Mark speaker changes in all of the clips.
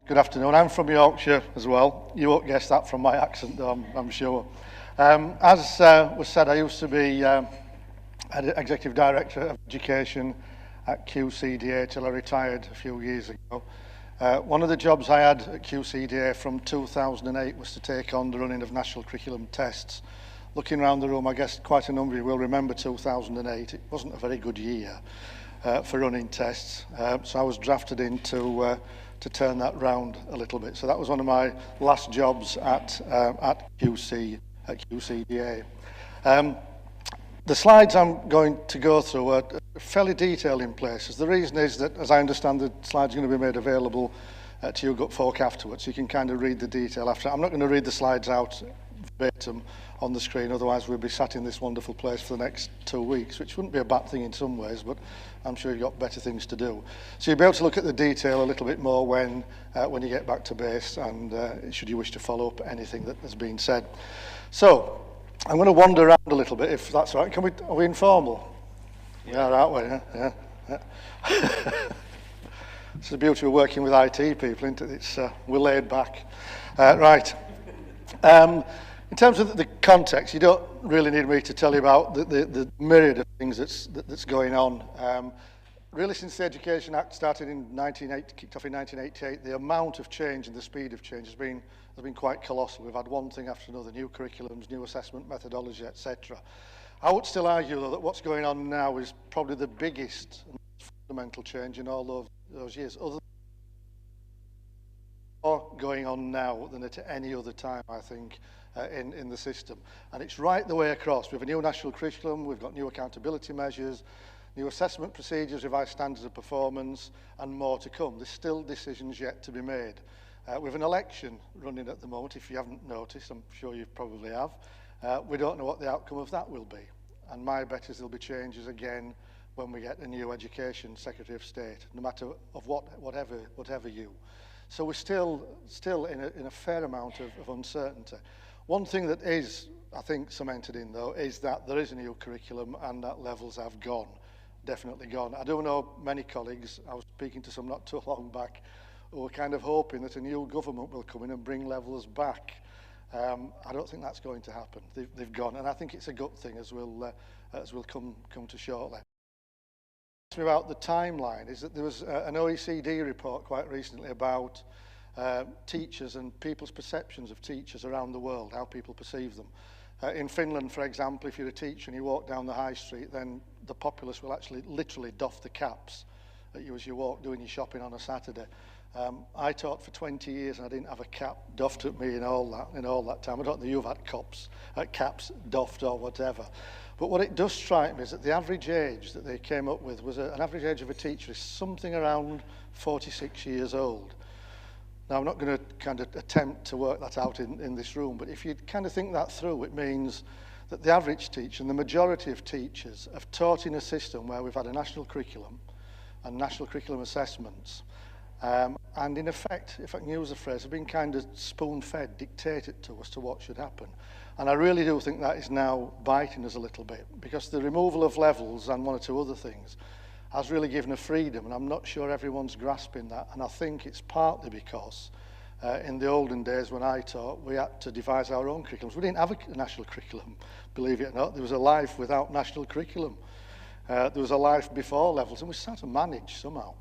Speaker 1: Good afternoon. I'm from Yorkshire as well. You won't guess that from my accent, though, I'm sure. As was said, I used to be Executive Director of Education at QCDA till I retired a few years ago. One of the jobs I had at QCDA from 2008 was to take on the running of national curriculum tests. Looking around the room, I guess quite a number of you will remember 2008. It wasn't a very good year for running tests, so I was drafted in to turn that round a little bit. So that was one of my last jobs at QCDA. The slides I'm going to go through are fairly detailed in places. The reason is that, as I understand, the slides are going to be made available to you gut folk afterwards. You can kind of read the detail after. I'm not going to read the slides out verbatim on the screen, otherwise we'll be sat in this wonderful place for the next 2 weeks, which wouldn't be a bad thing in some ways, but I'm sure you've got better things to do. So you'll be able to look at the detail a little bit more when you get back to base, and should you wish to follow up anything that has been said. So I'm going to wander around a little bit, if that's all right. Are we informal? Yeah, aren't we? Yeah. It's the beauty of working with IT people, isn't it? We're laid back. Right. In terms of the context, you don't really need me to tell you about the myriad of things that's going on. Really, since the Education Act started kicked off in 1988, the amount of change and the speed of change has been quite colossal. We've had one thing after another: new curriculums, new assessment methodology, etc. I would still argue, though, that what's going on now is probably the biggest and most fundamental change in all those years. More going on now than at any other time, I think, in the system. And it's right the way across. We have a new national curriculum, we've got new accountability measures, new assessment procedures, revised standards of performance, and more to come. There's still decisions yet to be made. We have an election running at the moment, if you haven't noticed. I'm sure you probably have. We don't know what the outcome of that will be. And my bet is there'll be changes again when we get a new Education Secretary of State, no matter of whatever you. So we're still in a fair amount of uncertainty. One thing that is, I think, cemented in, though, is that there is a new curriculum and that levels have gone, definitely gone. I do know many colleagues, I was speaking to some not too long back, who are kind of hoping that a new government will come in and bring levels back. I don't think that's going to happen. They've gone, and I think it's a good thing, as we'll come to shortly. About the timeline is that there was an OECD report quite recently about teachers and people's perceptions of teachers around the world, how people perceive them. In Finland, for example, if you're a teacher and you walk down the high street, then the populace will actually literally doff the caps at you as you walk doing your shopping on a Saturday. I taught for 20 years and I didn't have a cap doffed at me in all that time. I don't think you've had caps doffed or whatever. But what it does strike me is that the average age that they came up with was an average age of a teacher is something around 46 years old. Now, I'm not going to kind of attempt to work that out in this room, but if you kind of think that through, it means that the average teacher and the majority of teachers have taught in a system where we've had a national curriculum and national curriculum assessments. And in effect, if I can use the phrase, have been kind of spoon-fed, dictated to us to what should happen. And I really do think that is now biting us a little bit, because the removal of levels and one or two other things has really given a freedom, and I'm not sure everyone's grasping that. And I think it's partly because in the olden days when I taught, we had to devise our own curriculums. We didn't have a national curriculum, believe it or not. There was a life without national curriculum. There was a life before levels, and we had to manage somehow.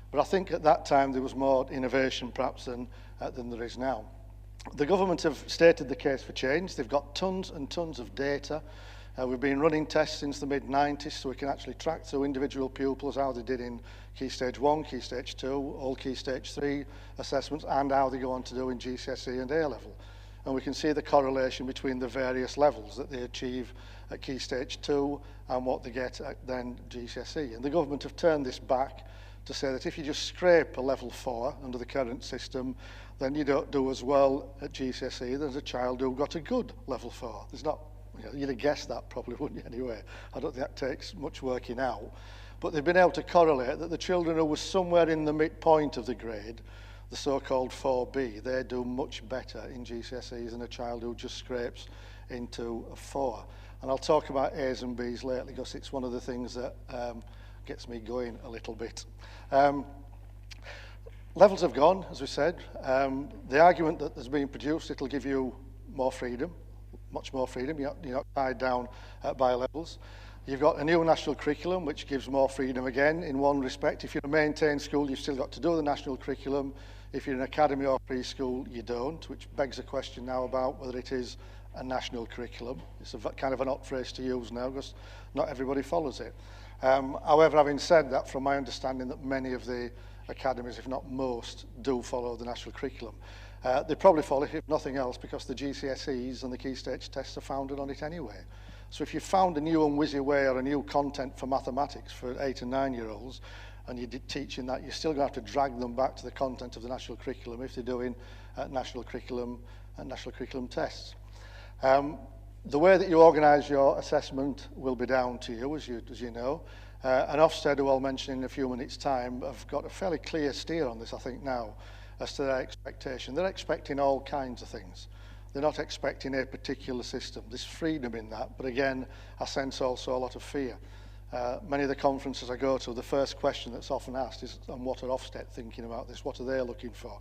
Speaker 1: But I think at that time there was more innovation perhaps than there is now. The government have stated the case for change. They've got tons and tons of data. We've been running tests since the mid-90s, so we can actually track through individual pupils, how they did in Key Stage 1, Key Stage 2, all Key Stage 3 assessments, and how they go on to do in GCSE and A-level. And we can see the correlation between the various levels that they achieve at Key Stage 2 and what they get at then GCSE. And the government have turned this back to say that if you just scrape a level 4 under the current system, then you don't do as well at GCSE as a child who got a good level 4. There's not, you'd have guessed that probably, wouldn't you, anyway? I don't think that takes much working out. But they've been able to correlate that the children who were somewhere in the midpoint of the grade, the so-called 4B, they do much better in GCSEs than a child who just scrapes into a 4. And I'll talk about A's and B's later, because it's one of the things that gets me going a little bit. Levels have gone, as we said. The argument that has been produced, it'll give you more freedom, much more freedom. You're not tied down by levels. You've got a new national curriculum, which gives more freedom again. In one respect, if you're a maintained school, you've still got to do the national curriculum. If you're an academy or preschool, you don't, which begs a question now about whether it is a national curriculum. It's a kind of an odd phrase to use now, because not everybody follows it. However, having said that, from my understanding that many of the academies, if not most, do follow the national curriculum. They probably follow it, if nothing else, because the GCSEs and the key stage tests are founded on it anyway. So if you found a new and whizzy way or a new content for mathematics for 8 and 9-year-olds, and you're teaching that, you're still going to have to drag them back to the content of the national curriculum if they're doing national curriculum tests. The way that you organise your assessment will be down to you, as you know. And Ofsted, who I'll mention in a few minutes' time, have got a fairly clear steer on this, I think, now, as to their expectation. They're expecting all kinds of things. They're not expecting a particular system. There's freedom in that, but again, I sense also a lot of fear. Many of the conferences I go to, the first question that's often asked is, and what are Ofsted thinking about this? What are they looking for?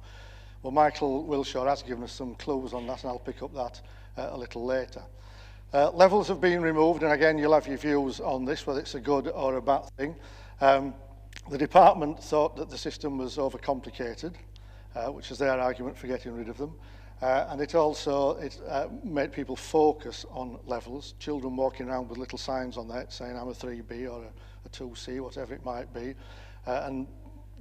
Speaker 1: Well, Michael Wilshaw has given us some clues on that, and I'll pick up that a little later. Levels have been removed, and again, you'll have your views on this, whether it's a good or a bad thing. The department thought that the system was overcomplicated, which is their argument for getting rid of them. And it also made people focus on levels, children walking around with little signs on there saying I'm a 3B or a 2C, whatever it might be, and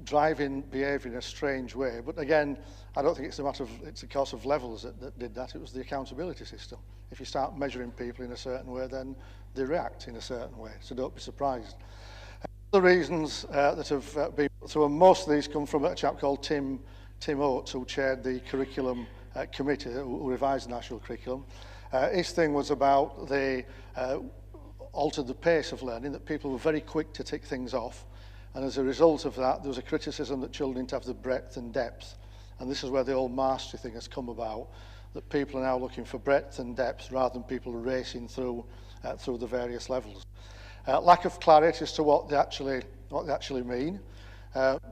Speaker 1: driving behaviour in a strange way. But again, I don't think it's a cause of levels that did that. It was the accountability system. If you start measuring people in a certain way, then they react in a certain way, so don't be surprised. The reasons that have been put through, and most of these come from a chap called Tim Oates, who chaired the curriculum committee who revised the national curriculum. His thing was about they altered the pace of learning, that people were very quick to tick things off, and as a result of that there was a criticism that children didn't have the breadth and depth, and this is where the old mastery thing has come about, that people are now looking for breadth and depth rather than people racing through the various levels. Lack of clarity as to what they actually mean.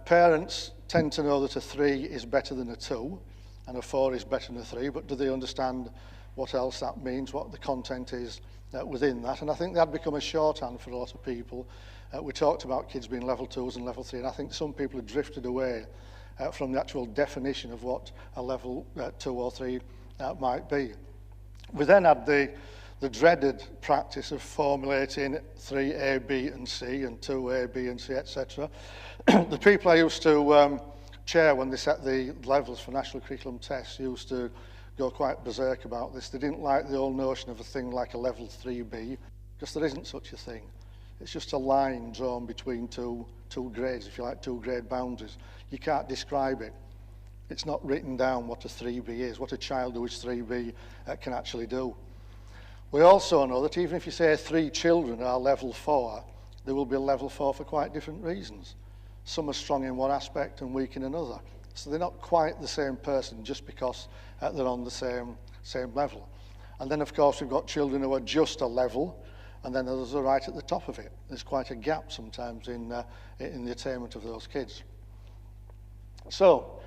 Speaker 1: Parents tend to know that a 3 is better than a 2, and a 4 is better than a 3, but do they understand what else that means, what the content is within that? And I think that become a shorthand for a lot of people. We talked about kids being level 2s and level 3, and I think some people have drifted away from the actual definition of what a level 2 or 3 might be. We then had the dreaded practice of formulating 3A, B and C, and 2A, B and C, etc. The people I used to chair when they set the levels for national curriculum tests used to go quite berserk about this. They didn't like the old notion of a thing like a level 3B, because there isn't such a thing. It's just a line drawn between two grades, if you like, 2 grade boundaries. You can't describe it. It's not written down what a 3B is, what a child who is 3B can actually do. We also know that even if you say 3 children are level 4, they will be a level 4 for quite different reasons. Some are strong in one aspect and weak in another. So they're not quite the same person just because they're on the same level. And then, of course, we've got children who are just a level, and then others are right at the top of it. There's quite a gap sometimes in the attainment of those kids. So,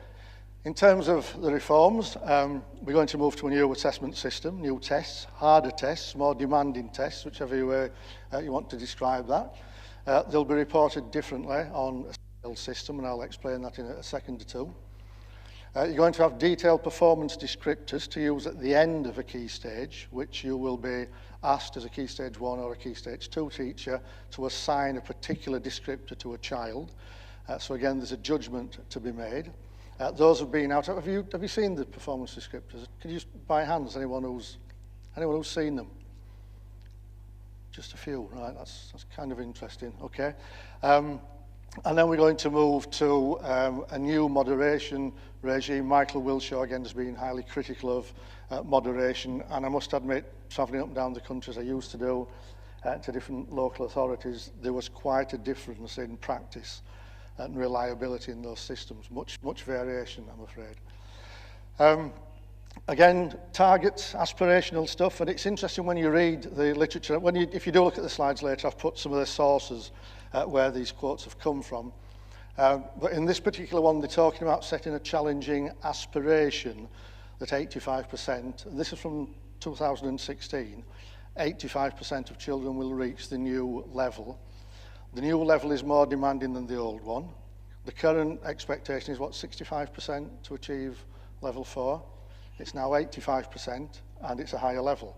Speaker 1: in terms of the reforms, we're going to move to a new assessment system, new tests, harder tests, more demanding tests, whichever way you want to describe that. They'll be reported differently on a scale system, and I'll explain that in a second or two. You're going to have detailed performance descriptors to use at the end of a key stage, which you will be asked as a key stage 1 or a key stage 2 teacher to assign a particular descriptor to a child. So again, there's a judgment to be made. Those have been out. Have you seen the performance descriptors? Could you just by hands anyone who's seen them? Just a few, right? That's kind of interesting. Okay, and then we're going to move to a new moderation regime. Michael Wilshaw again has been highly critical of moderation, and I must admit, travelling up and down the country as I used to do to different local authorities, there was quite a difference in practice and reliability in those systems. Much variation, I'm afraid. Again, targets, aspirational stuff, and it's interesting when you read the literature. If you do look at the slides later, I've put some of the sources where these quotes have come from. But in this particular one, they're talking about setting a challenging aspiration that 85%, and this is from 2016, 85% of children will reach the new level. The new level is more demanding than the old one. The current expectation is, 65% to achieve level 4. It's now 85%, and it's a higher level.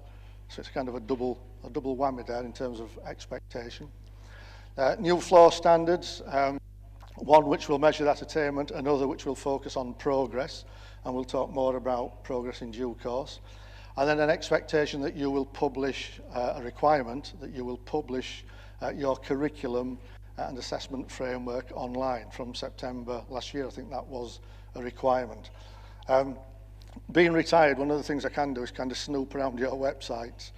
Speaker 1: So it's kind of a double whammy there in terms of expectation. New floor standards, one which will measure that attainment, another which will focus on progress, and we'll talk more about progress in due course. And then an expectation that you will publish, a requirement that you will publish your curriculum and assessment framework online from September last year. I think that was a requirement. Being retired, one of the things I can do is kind of snoop around your websites.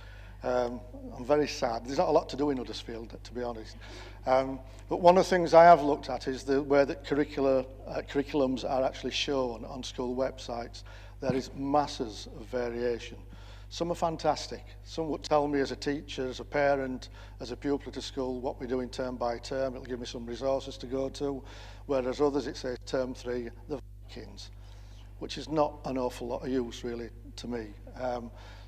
Speaker 1: I'm very sad. There's not a lot to do in Huddersfield, to be honest. But one of the things I have looked at is the way that curriculums are actually shown on school websites. There is masses of variation. Some are fantastic. Some would tell me as a teacher, as a parent, as a pupil at a school, what we're doing term by term. It'll give me some resources to go to. Whereas others, it says term 3, the Vikings, which is not an awful lot of use, really, to me.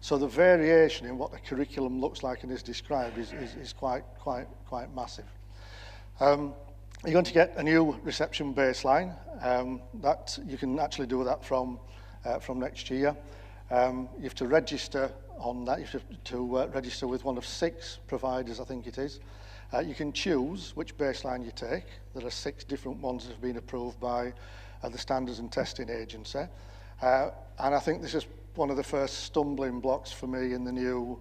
Speaker 1: So the variation in what the curriculum looks like and is described is quite massive. You're going to get a new reception baseline. That you can actually do that from next year. You have to register on that. You have to register with one of 6 providers, I think it is. You can choose which baseline you take. There are 6 different ones that have been approved by the Standards and Testing Agency. And I think this is one of the first stumbling blocks for me in the new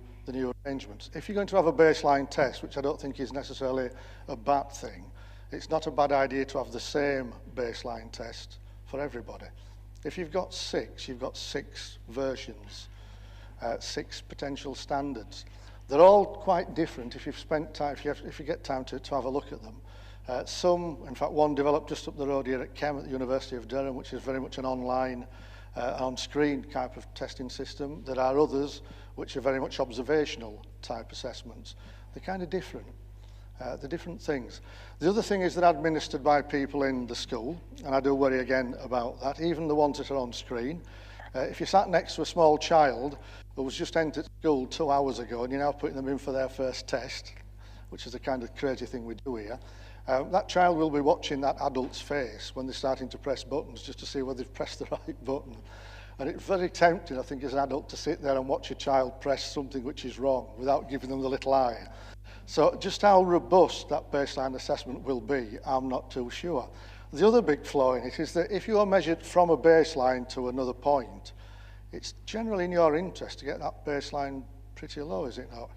Speaker 1: arrangements. If you're going to have a baseline test, which I don't think is necessarily a bad thing, it's not a bad idea to have the same baseline test for everybody. If you've got 6, you've got 6 versions, 6 potential standards. They're all quite different if you've spent time, if you get time to have a look at them. Some, in fact, one developed just up the road here at Chem at the University of Durham, which is very much an online, on-screen type of testing system. There are others which are very much observational type assessments. They're kind of different. They're different things. The other thing is they're administered by people in the school, and I do worry again about that, even the ones that are on screen. If you sat next to a small child who was just entered school 2 hours ago and you're now putting them in for their first test, which is the kind of crazy thing we do here, that child will be watching that adult's face when they're starting to press buttons just to see whether they've pressed the right button. And it's very tempting, I think, as an adult to sit there and watch a child press something which is wrong without giving them the little eye. So just how robust that baseline assessment will be, I'm not too sure. The other big flaw in it is that if you are measured from a baseline to another point, it's generally in your interest to get that baseline pretty low, is it not?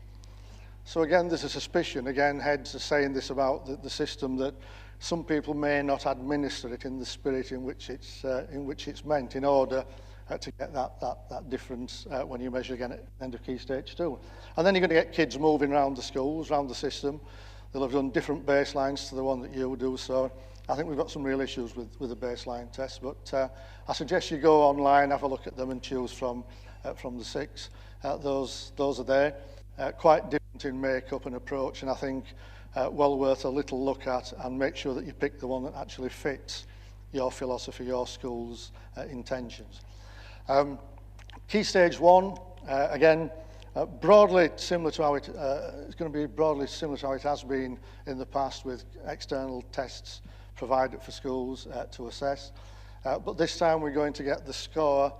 Speaker 1: So again, there's a suspicion, again, heads are saying this about the system, that some people may not administer it in the spirit in which it's meant, in order to get that difference when you measure again at the end of Key Stage 2. And then you're going to get kids moving around the schools, around the system. They'll have done different baselines to the one that you do, so I think we've got some real issues with the baseline test. But I suggest you go online, have a look at them and choose from the 6. Those are there. Quite different in makeup and approach, and I think well worth a little look at, and make sure that you pick the one that actually fits your philosophy, your school's intentions. Key Stage 1, again, broadly similar to how it's going to be broadly similar to how it has been in the past, with external tests provided for schools to assess. But this time we're going to get the score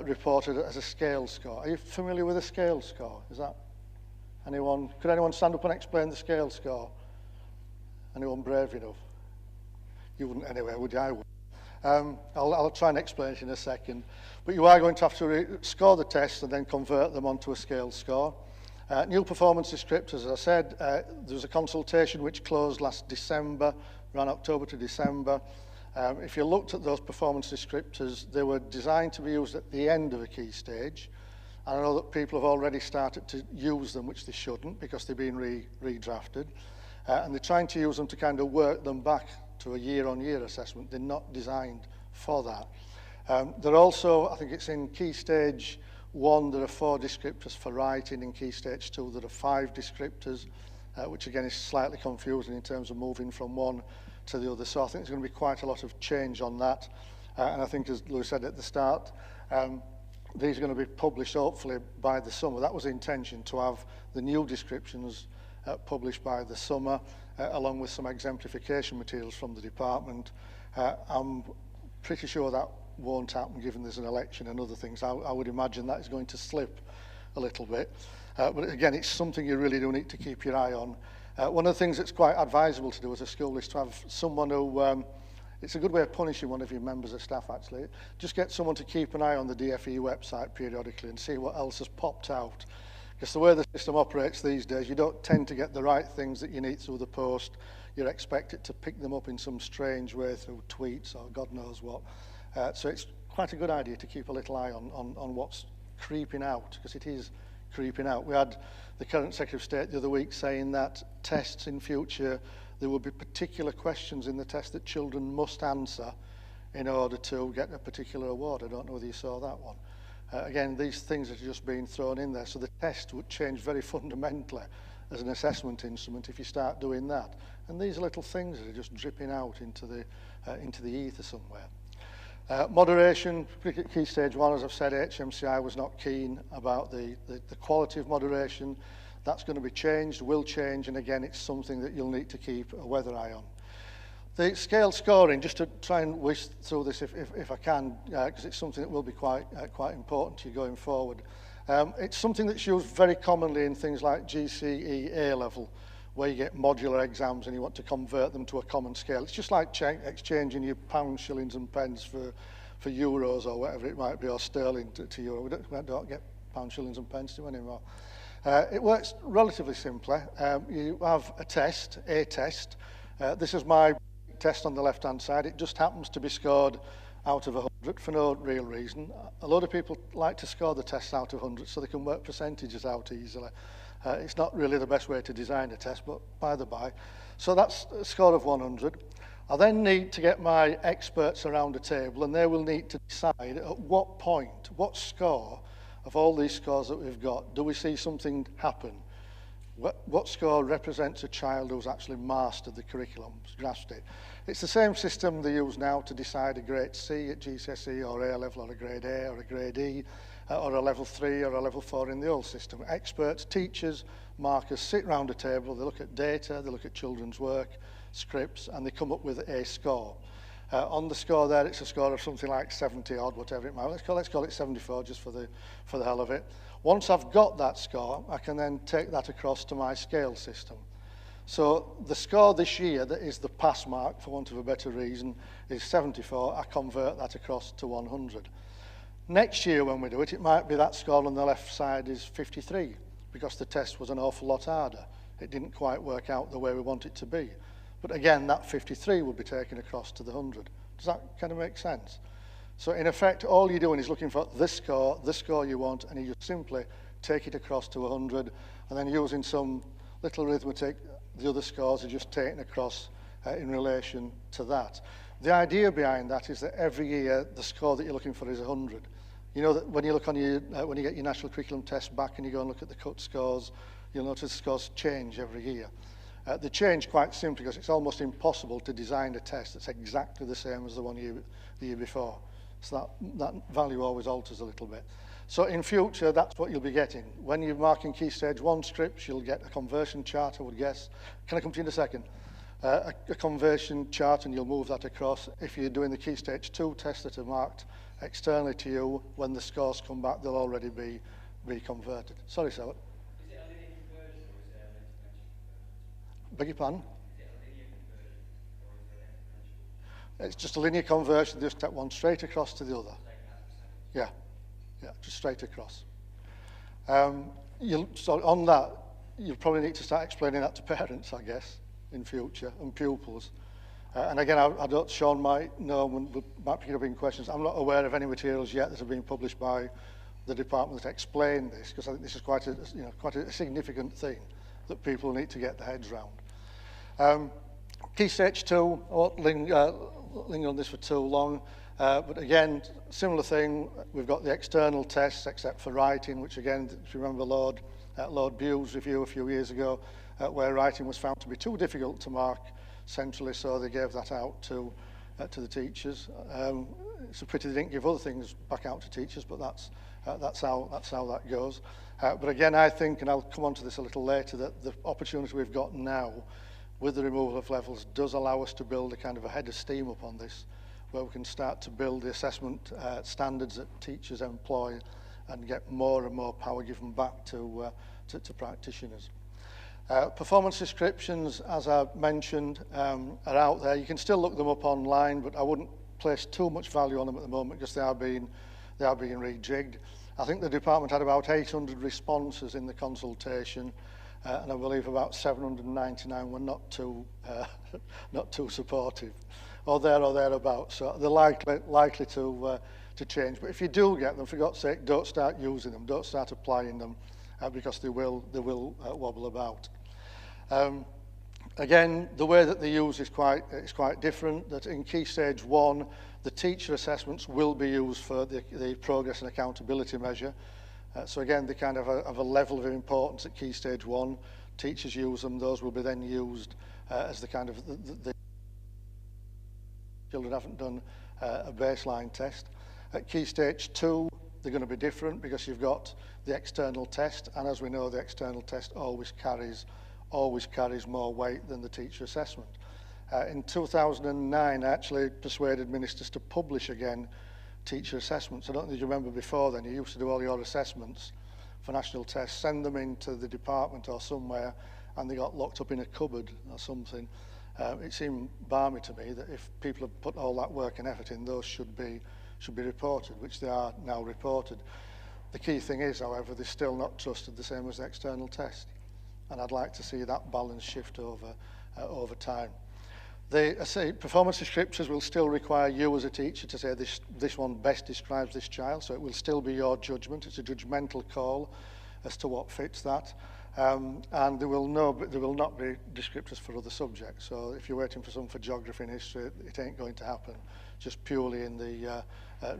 Speaker 1: reported as a scale score. Are you familiar with a scale score? Is that anyone? Could anyone stand up and explain the scale score? Anyone brave enough? You wouldn't anyway, would you? I would. I'll try and explain it in a second. But you are going to have to score the tests and then convert them onto a scale score. New performance descriptors, as I said, there was a consultation which closed last December, around October to December. If you looked at those performance descriptors, they were designed to be used at the end of a key stage. And I know that people have already started to use them, which they shouldn't, because they've been redrafted. And they're trying to use them to kind of work them back to a year-on-year assessment. They're not designed for that. They're also, I think it's in Key Stage 1, there are 4 descriptors for writing. In Key Stage 2, there are 5 descriptors, which again is slightly confusing in terms of moving from one to the other. So I think there's going to be quite a lot of change on that. And I think, as Lewis said at the start, these are going to be published hopefully by the summer. That was the intention, to have the new descriptions published by the summer, along with some exemplification materials from the department. I'm pretty sure that won't happen given there's an election and other things. I would imagine that is going to slip a little bit. But again, it's something you really do need to keep your eye on. One of the things that's quite advisable to do as a school is to have someone who, it's a good way of punishing one of your members of staff actually, just get someone to keep an eye on the DFE website periodically and see what else has popped out. Because the way the system operates these days, you don't tend to get the right things that you need through the post. You're expected to pick them up in some strange way through tweets or God knows what. So it's quite a good idea to keep a little eye on what's creeping out, because it is creeping out. We had the current Secretary of State the other week saying that tests in future, there will be particular questions in the test that children must answer in order to get a particular award. I don't know whether you saw that one. Again, these things are just being thrown in there, so the test would change very fundamentally as an assessment instrument if you start doing that. And these are little things that are just dripping out into the ether somewhere. Moderation, particularly Key Stage 1, as I've said, HMCI was not keen about the quality of moderation. That's going to be changed, will change, and again, it's something that you'll need to keep a weather eye on. The scale scoring, just to try and whisk through this if I can, because it's something that will be quite important to you going forward. It's something that's used very commonly in things like GCE A-level, where you get modular exams and you want to convert them to a common scale. It's just like exchanging your pounds, shillings and pence for euros or whatever it might be, or sterling to euro. We don't get pounds, shillings and pence to anymore. It works relatively simply. You have a test. This is my test on the left-hand side. It just happens to be scored out of 100 for no real reason. A lot of people like to score the tests out of 100 so they can work percentages out easily. It's not really the best way to design a test, but by the by. So that's a score of 100. I then need to get my experts around a table, and they will need to decide at what point, what score of all these scores that we've got, do we see something happen? What score represents a child who's actually mastered the curriculum, grasped it? It's the same system they use now to decide a grade C at GCSE or A-level or a grade A or a grade E or a level 3 or a level 4 in the old system. Experts, teachers, markers sit round a table, they look at data, they look at children's work, scripts, and they come up with a score. On the score there, it's a score of something like 70 odd, whatever it might be. Let's call it 74 just for the hell of it. Once I've got that score, I can then take that across to my scale system. So the score this year, that is the pass mark, for want of a better reason, is 74. I convert that across to 100. Next year when we do it, it might be that score on the left side is 53, because the test was an awful lot harder. It didn't quite work out the way we want it to be. But again, that 53 will be taken across to the 100. Does that kind of make sense? So in effect, all you're doing is looking for the score you want, and you just simply take it across to 100, and then using some little arithmetic, the other scores are just taken across in relation to that. The idea behind that is that every year, the score that you're looking for is 100. You know that when you look on your, when you get your national curriculum test back and you go and look at the cut scores, you'll notice the scores change every year. They change quite simply because it's almost impossible to design a test that's exactly the same as the one the year before. So that value always alters a little bit. So in future, that's what you'll be getting. When you're marking Key Stage 1 scripts, you'll get a conversion chart, I would guess. Can I come to you in a second? A conversion chart, and you'll move that across. If you're doing the Key Stage 2 tests that are marked externally to you, when the scores come back, they'll already be converted. Sorry, sir.
Speaker 2: Is it a linear conversion or is it an exponential conversion?
Speaker 1: Beg your pardon?
Speaker 2: Is it a linear conversion or is it exponential?
Speaker 1: It's just a linear conversion, just take one straight across to the other. Yeah, just straight across. So on that, you'll probably need to start explaining that to parents, I guess, in future, and pupils. And again, I don't, Sean might know, might pick it up in questions. I'm not aware of any materials yet that have been published by the department that explain this, because I think this is quite a significant thing that people need to get their heads round. Key Stage 2, I won't linger on this for too long, but again, similar thing, we've got the external tests except for writing, which again, if you remember Lord Buell's review a few years ago, where writing was found to be too difficult to mark centrally, so they gave that out to the teachers. It's a pity they didn't give other things back out to teachers, but that's how that goes. But again, I think, and I'll come on to this a little later, that the opportunity we've got now with the removal of levels does allow us to build a kind of a head of steam upon this, where we can start to build the assessment standards that teachers employ and get more and more power given back to practitioners. Performance descriptions, as I mentioned, are out there. You can still look them up online, but I wouldn't place too much value on them at the moment because they are being rejigged. I think the department had about 800 responses in the consultation, and I believe about 799 were not too supportive, or thereabouts. So they're likely to change. But if you do get them, for God's sake, don't start using them, don't start applying them, because they will wobble about. Again, the way that they use is quite different. That in Key Stage 1, the teacher assessments will be used for the progress and accountability measure. So again, they kind of have a level of importance at Key Stage 1. Teachers use them; those will be then used as the kind of the children haven't done a baseline test. At Key Stage 2, they're going to be different because you've got the external test, and as we know, the external test always carries more weight than the teacher assessment. In 2009, I actually persuaded ministers to publish again teacher assessments. I don't think you remember before then, you used to do all your assessments for national tests, send them into the department or somewhere, and they got locked up in a cupboard or something. It seemed balmy to me that if people have put all that work and effort in, those should be reported, which they are now reported. The key thing is, however, they're still not trusted the same as the external test, and I'd like to see that balance shift over time. I say performance descriptors will still require you as a teacher to say this one best describes this child, so it will still be your judgment. It's a judgmental call as to what fits that. And there will not be descriptors for other subjects. So if you're waiting for some for geography and history, it ain't going to happen. Just purely in the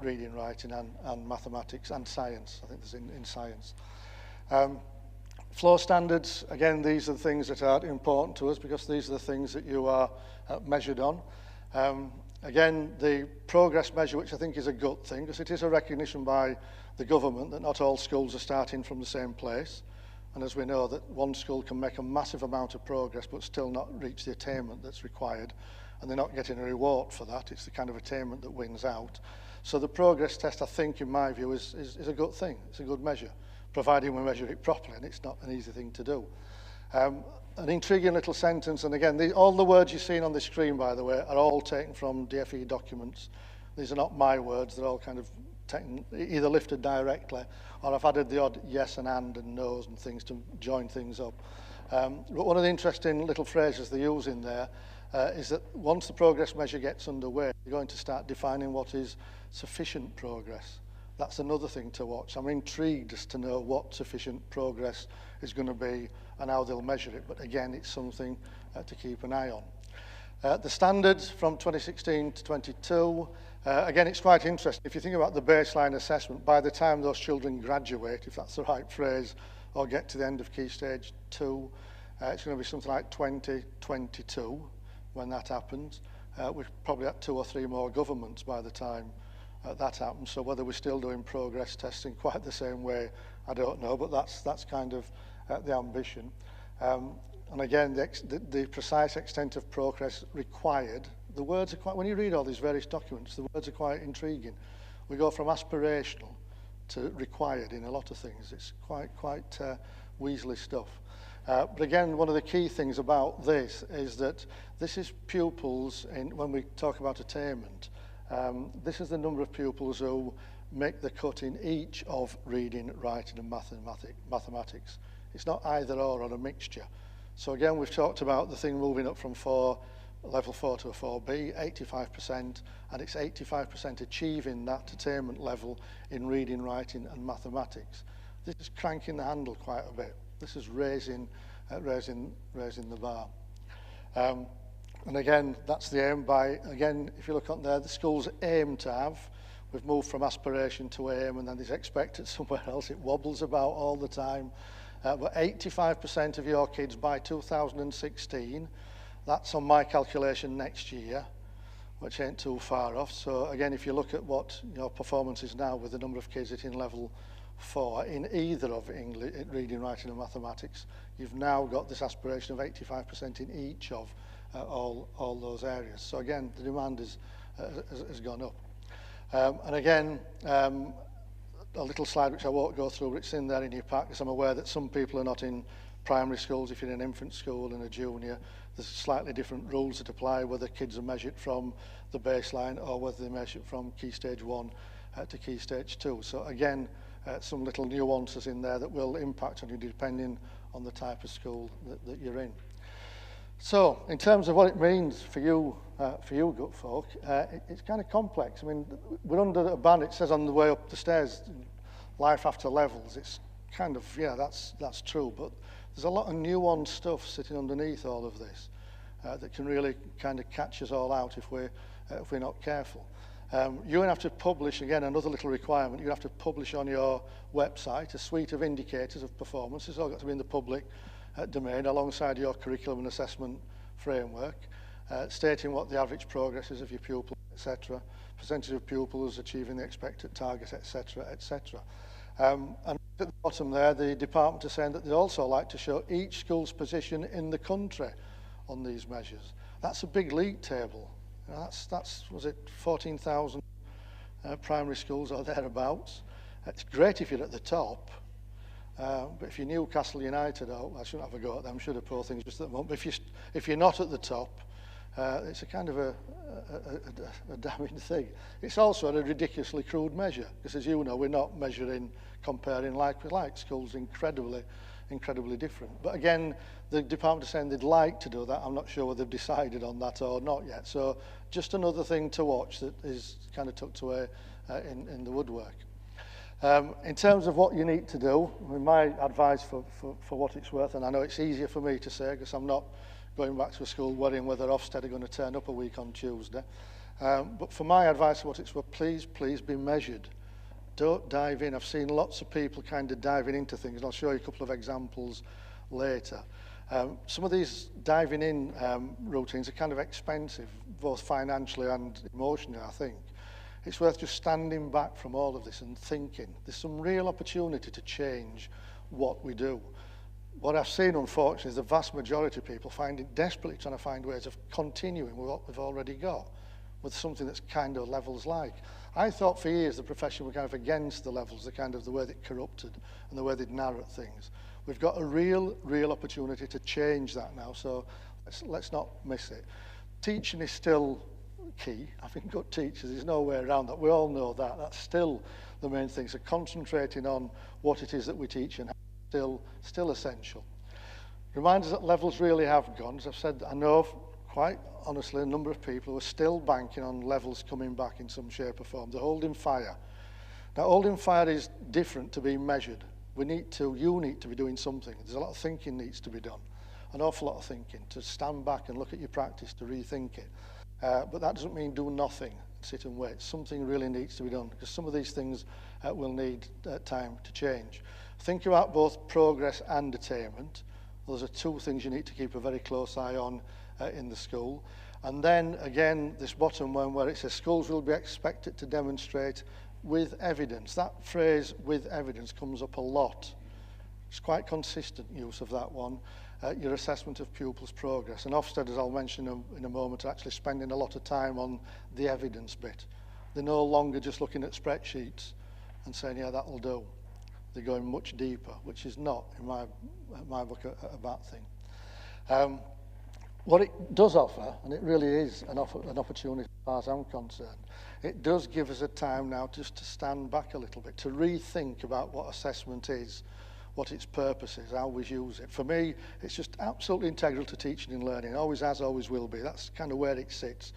Speaker 1: reading, writing, and mathematics and science. I think there's in science. Flow standards, again, these are the things that are important to us because these are the things that you are measured on. Again, the progress measure, which I think is a good thing, because it is a recognition by the government that not all schools are starting from the same place. And as we know, that one school can make a massive amount of progress but still not reach the attainment that's required, and they're not getting a reward for that. It's the kind of attainment that wins out. So the progress test, I think, in my view, is a good thing. It's a good measure, providing we measure it properly, and it's not an easy thing to do. An intriguing little sentence, and again, all the words you've seen on the screen, by the way, are all taken from DFE documents. These are not my words, they're all kind of taken, either lifted directly, or I've added the odd yes and no's and things to join things up. But one of the interesting little phrases they use in there is that once the progress measure gets underway, you're going to start defining what is sufficient progress. That's another thing to watch. I'm intrigued as to know what sufficient progress is going to be and how they'll measure it. But again, it's something to keep an eye on. The standards from 2016 to 22, again, it's quite interesting. If you think about the baseline assessment, by the time those children graduate, if that's the right phrase, or get to the end of Key Stage 2, it's going to be something like 2022 when that happens. We're probably at 2 or 3 more governments by the time that happens. So whether we're still doing progress testing quite the same way, I don't know, but that's kind of the ambition. And again, the precise extent of progress required, the words are quite, when you read all these various documents, the words are quite intriguing. We go from aspirational to required in a lot of things. It's quite weaselly stuff. But again, one of the key things about this is that this is pupils, when we talk about attainment, this is the number of pupils who make the cut in each of reading, writing and mathematics. It's not either or a mixture. So again, we've talked about the thing moving up from level 4 to a 4B, 85%, and it's 85% achieving that attainment level in reading, writing and mathematics. This is cranking the handle quite a bit. This is raising the bar. And again, that's the aim by, again, if you look on there, the schools aim to have, we've moved from aspiration to aim, and then there's expected somewhere else. It wobbles about all the time. But 85% of your kids by 2016 That's on my calculation next year, which ain't too far off. So again, if you look at what your performance is now with the number of kids hitting level 4 in either of English, reading, writing and mathematics, you've now got this aspiration of 85% in each of all those areas. So again, the demand has gone up. And again, a little slide which I won't go through, but it's in there in your pack, because I'm aware that some people are not in primary schools. If you're in an infant school and a junior, there's slightly different rules that apply, whether kids are measured from the baseline or whether they're measured from Key Stage 1 to Key Stage 2. So again, some little nuances in there that will impact on you depending on the type of school that you're in. So, in terms of what it means for you good folk, it's kind of complex. I mean, we're under a ban. It says on the way up the stairs, life after levels. It's kind of, yeah, that's true, but there's a lot of nuanced stuff sitting underneath all of this that can really kind of catch us all out if we're not careful. You have to publish, again, another little requirement, you have to publish on your website a suite of indicators of performance. It's all got to be in the public domain alongside your curriculum and assessment framework, stating what the average progress is of your pupils, etc., percentage of pupils achieving the expected target, etc., etc. And at the bottom there, the department is saying that they also like to show each school's position in the country on these measures. That's a big league table. You know, that's was it 14,000 primary schools or thereabouts. It's great if you're at the top, but if you're Newcastle United, I shouldn't have a go at them, should have poor things just at the moment. But if you're not at the top, it's a kind of a damning thing. It's also a ridiculously crude measure, because as you know, we're not measuring, comparing like with like. Schools incredibly different. But again, the department is saying they'd like to do that. I'm not sure whether they've decided on that or not yet. So just another thing to watch that is kind of tucked away in the woodwork. In terms of what you need to do, I mean, my advice for what it's worth, and I know it's easier for me to say because I'm not going back to a school worrying whether Ofsted are going to turn up a week on Tuesday. But for my advice for what it's worth, please be measured. Don't dive in. I've seen lots of people kind of diving into things, and I'll show you a couple of examples later. Some of these diving in routines are kind of expensive, both financially and emotionally, I think. It's worth just standing back from all of this and thinking. There's some real opportunity to change what we do. What I've seen, unfortunately, is the vast majority of people desperately trying to find ways of continuing with what we've already got, with something that's kind of levels like. I thought for years the profession were kind of against the levels, the way they corrupted and the way they'd narrowed things. We've got a real opportunity to change that now, so let's not miss it. Teaching is still key. Having good teachers, there's no way around that. We all know that. That's still the main thing. So concentrating on what it is that we teach and still essential. Remind us that levels really have gone. As I've said, I know quite honestly a number of people who are still banking on levels coming back in some shape or form. They're holding fire. Now, holding fire is different to being measured. You need to be doing something. There's a lot of thinking needs to be done. An awful lot of thinking, to stand back and look at your practice, to rethink it. But that doesn't mean do nothing, sit and wait. Something really needs to be done, because some of these things will need time to change. Think about both progress and attainment. Those are two things you need to keep a very close eye on in the school. And then, again, this bottom one where it says schools will be expected to demonstrate with evidence. That phrase, with evidence, comes up a lot. It's quite consistent use of that one. Your assessment of pupils' progress. And Ofsted, as I'll mention in a moment, are actually spending a lot of time on the evidence bit. They're no longer just looking at spreadsheets and saying, yeah, that'll do. They're going much deeper, which is not, in my book, a bad thing. What it does offer, and it really is an opportunity as far as I'm concerned, it does give us a time now just to stand back a little bit, to rethink about what assessment is, what its purpose is, how we use it. For me, it's just absolutely integral to teaching and learning. Always has, always will be. That's kind of where it sits.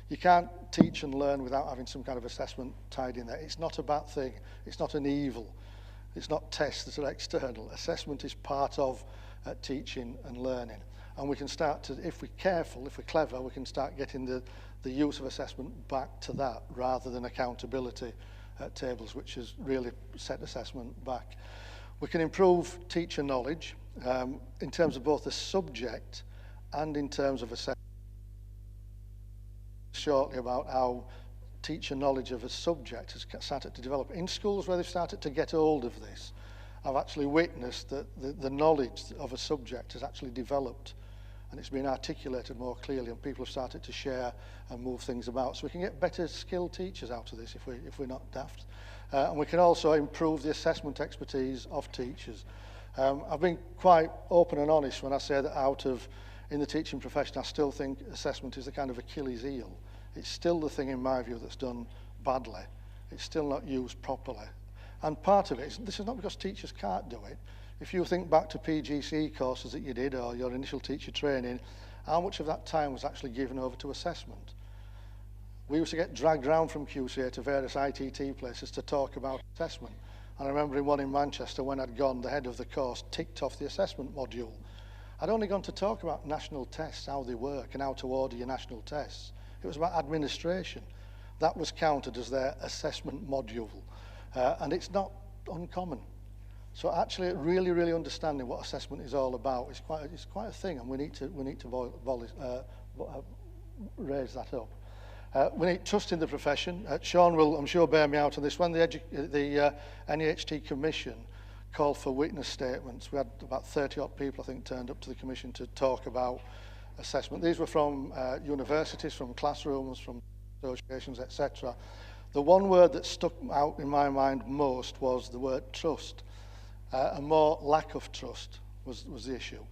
Speaker 1: You can't teach and learn without having some kind of assessment tied in there. It's not a bad thing. It's not an evil. It's not tests that are external. Assessment is part of teaching and learning. And we can start to, if we're careful, if we're clever, we can start getting the use of assessment back to that rather than accountability tables, which has really set assessment back. We can improve teacher knowledge in terms of both the subject and in terms of assessment, shortly about how teacher knowledge of a subject has started to develop. In schools where they've started to get hold of this, I've actually witnessed that the knowledge of a subject has actually developed, and it's been articulated more clearly, and people have started to share and move things about. So we can get better skilled teachers out of this if we're not daft. And we can also improve the assessment expertise of teachers. I've been quite open and honest when I say that in the teaching profession, I still think assessment is the kind of Achilles heel. It's still the thing, in my view, that's done badly. It's still not used properly. And part of it is, this is not because teachers can't do it. If you think back to PGCE courses that you did, or your initial teacher training, how much of that time was actually given over to assessment? We used to get dragged around from QCA to various ITT places to talk about assessment. And I remember in one in Manchester, when I'd gone, the head of the course ticked off the assessment module. I'd only gone to talk about national tests, how they work, and how to order your national tests. It was about administration. That was counted as their assessment module. And it's not uncommon. So actually really, really understanding what assessment is all about is quite a thing, and we need to raise that up. We need trust in the profession. Sean will, I'm sure, bear me out on this. When the NEHT Commission called for witness statements, we had about 30-odd people, I think, turned up to the Commission to talk about assessment. These were from universities, from classrooms, from associations, etc. The one word that stuck out in my mind most was the word trust. And more lack of trust was the issue.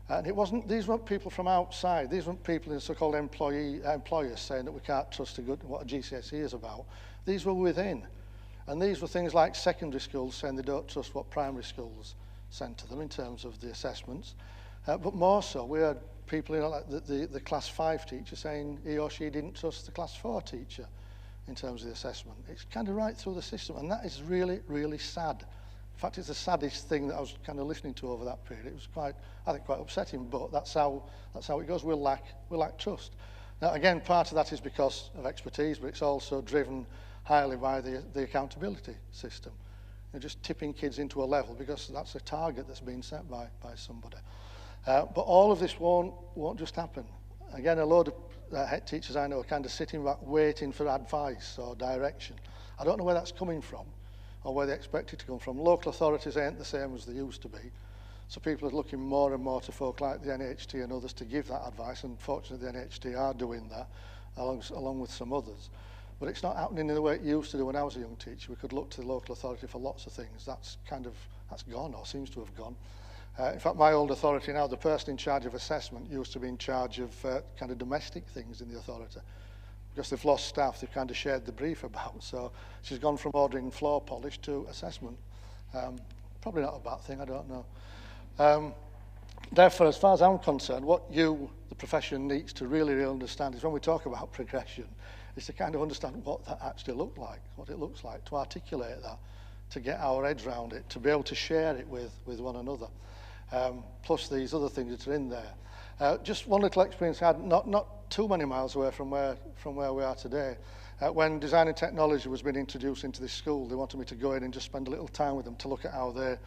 Speaker 1: And these weren't people from outside. These weren't people in so-called employers saying that we can't trust what a GCSE is about. These were within. And these were things like secondary schools saying they don't trust what primary schools send to them in terms of the assessments. But more so, we had people, like the class 5 teacher saying he or she didn't trust the class 4 teacher in terms of the assessment. It's kind of right through the system, and that is really, really sad. In fact, it's the saddest thing that I was kind of listening to over that period. It was quite upsetting, but that's how it goes. We lack trust. Now, again, part of that is because of expertise, but it's also driven highly by the accountability system. You're just tipping kids into a level because that's a target that's been set by somebody. But all of this won't just happen. Again, a load of head teachers I know are kind of sitting back waiting for advice or direction. I don't know where that's coming from or where they expect it to come from. Local authorities ain't the same as they used to be. So people are looking more and more to folk like the NHT and others to give that advice, and fortunately the NHT are doing that along with some others. But it's not happening in the way it used to do when I was a young teacher. We could look to the local authority for lots of things. That's gone, or seems to have gone. In fact, my old authority now, the person in charge of assessment used to be in charge of kind of domestic things in the authority. Because they've lost staff, they've kind of shared the brief about. So she's gone from ordering floor polish to assessment. Probably not a bad thing, I don't know. Therefore, as far as I'm concerned, what the profession, needs to really understand is when we talk about progression, is to kind of understand what that actually looked like, what it looks like, to articulate that, to get our heads around it, to be able to share it with one another. Plus these other things that are in there. Just one little experience I had, not too many miles away from where we are today. When design and technology was being introduced into this school, they wanted me to go in and just spend a little time with them to look at how they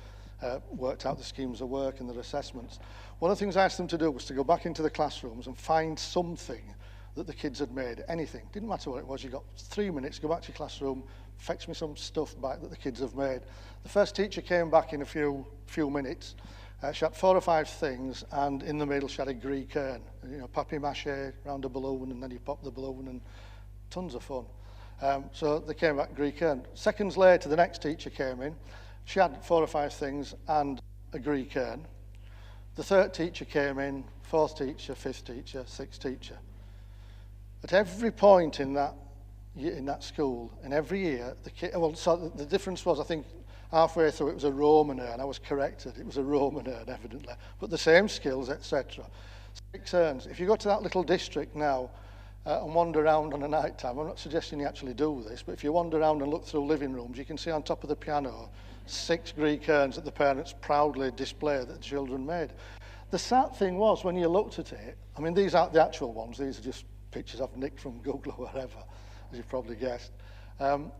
Speaker 1: worked out the schemes of work and their assessments. One of the things I asked them to do was to go back into the classrooms and find something that the kids had made, anything. Didn't matter what it was, you got 3 minutes, go back to your classroom, fetch me some stuff back that the kids have made. The first teacher came back in a few minutes. She had 4 or 5 things, and in the middle she had a Greek urn, papier-mâché around a balloon, and then you pop the balloon, and tons of fun. So they came back Greek urn. Seconds later, the next teacher came in. She had 4 or 5 things and a Greek urn. The third teacher came in, 4th teacher, 5th teacher, 6th teacher. At every point in that school, in every year, the difference was, I think, halfway through it was a Roman urn. I was corrected. It was a Roman urn, evidently. But the same skills, etc. 6 urns. If you go to that little district now and wander around on a night time, I'm not suggesting you actually do this, but if you wander around and look through living rooms, you can see on top of the piano 6 Greek urns that the parents proudly display that the children made. The sad thing was, when you looked at it, I mean, these aren't the actual ones. These are just pictures I've nicked from Google or wherever, as you've probably guessed. The